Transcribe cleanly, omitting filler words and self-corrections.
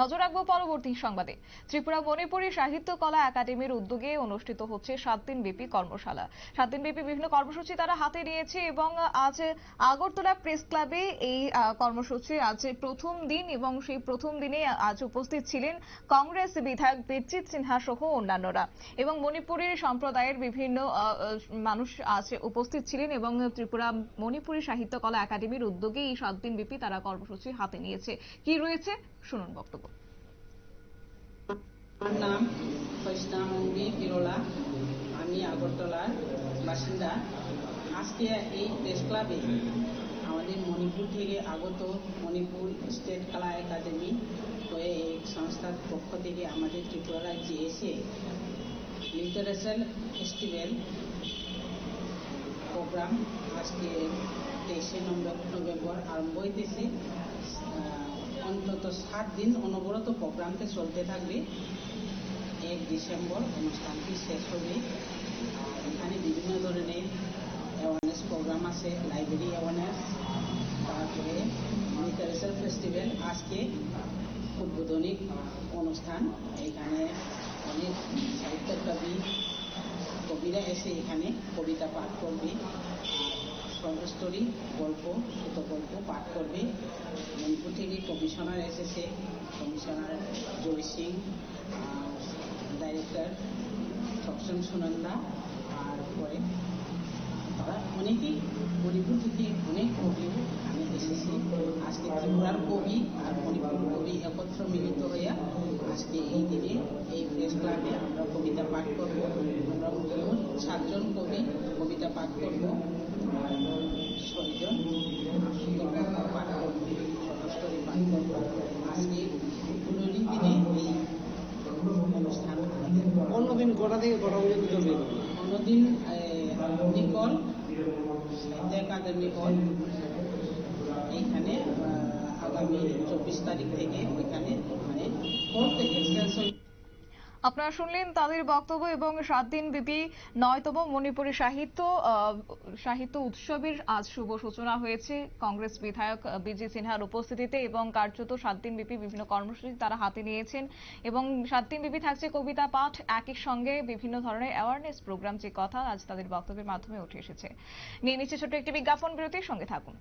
নজর রাখবো পরবর্তী সংবাদে। ত্রিপুরা মণিপুরী সাহিত্য কলা একাডেমির উদ্যোগে অনুষ্ঠিত হচ্ছে 7 দিন ব্যাপী কর্মশালা। 7 দিন ব্যাপী বিভিন্ন কর্মসূচি তারা হাতে নিয়েছে এবং আজ আগরতলা প্রেস ক্লাবে এই কর্মসূচি আজ প্রথম দিন এবং সেই প্রথম দিনে আজ উপস্থিত ছিলেন কংগ্রেস বিধায়ক বিরজিৎ সিনহা সহ অন্যান্যরা এবং মণিপুরী সম্প্রদায়ের বিভিন্ন মানুষ আজ উপস্থিত ছিলেন এবং ত্রিপুরা মণিপুরী সাহিত্য কলা একাডেমির উদ্যোগে এই 7 দিন ব্যাপী তারা কর্মসূচি হাতে নিয়েছে। কি রয়েছে শুনুন বক্তব্য। আমার নাম ফৈজনামবি বিরলা, আমি আগরতলার বাসিন্দা। আজকে এই প্রেস ক্লাবে আমাদের মণিপুর থেকে আগত মণিপুর স্টেট কলা একাডেমি হয়ে এই সংস্থার পক্ষ থেকে আমাদের ত্রিপুরা রাজ্যে এসে লিটারেচার ফেস্টিভ্যাল প্রোগ্রাম আজকে 23 নভেম্বর আরম্ভ হইতেছে। অন্তত 7 দিন অনবরত প্রোগ্রামটা চলতে থাকবে। 1 ডিসেম্বর অনুষ্ঠানটি শেষ হবে। এখানে বিভিন্ন ধরনের অ্যাওয়ারনেস প্রোগ্রাম আছে, লাইব্রেরি অ্যাওয়ারনেস, তারপরে লিটারেচার ফেস্টিভ্যাল আজকে উদ্বোধনী অনুষ্ঠান। এখানে অনেক সাহিত্যকবি কবিরা এসে এখানে কবিতা পাঠ করবে, শর্ট স্টোরি, গল্প, ছোট গল্প পাঠ করবে। মণিপুর থেকে কমিশনার এসেছে, কমিশনার জয় সিং, ডাইরেক্টর সক্ষম সুনন্দা, আর পরে তারা অনেকেই মণিপুর থেকে অনেক কবি এখানে এসেছে। আজকে ত্রিপুরার কবি আর মণিপুর কবি একত্র মিলিত হইয়া আজকে এই দিনে এই প্রেস ক্লাবে আমরা কবিতা পাঠ করব। আমরা মোট 7 জন কবি কবিতা পাঠ করব আর 6 জন পাঠ করব, সর্বস্তরে পাঠ করব। আজকে উদ্বোধনী দিনে এই অনুষ্ঠান অন্যদিন কটা থেকে কটা পর্যন্ত চলবে? অন্যদিন নিকল সাহিত্য একাডেমি হল, এইখানে আগামী 24 তারিখ থেকে ওইখানে মানে কোর্ট এক্সটেনশন। আপনারা শুনলেন তাদের বক্তব্য এবং 7 দিন ব্যাপী 9তম মণিপুরী সাহিত্য উৎসবের আজ শুভ সূচনা হয়েছে কংগ্রেস বিধায়ক বিরজিৎ সিনহার উপস্থিতিতে এবং কার্যত 7 দিন ব্যাপী বিভিন্ন কর্মসূচি তারা হাতে নিয়েছেন এবং 7 দিন ব্যাপী থাকছে কবিতা পাঠ, একই সঙ্গে বিভিন্ন ধরনের অ্যাওয়ারনেস প্রোগ্রাম, যে কথা আজ তাদের বক্তব্যের মাধ্যমে উঠে এসেছে। নিয়ে নিচ্ছে ছোট্ট একটি বিজ্ঞাপন বিরতির সঙ্গে থাকুন।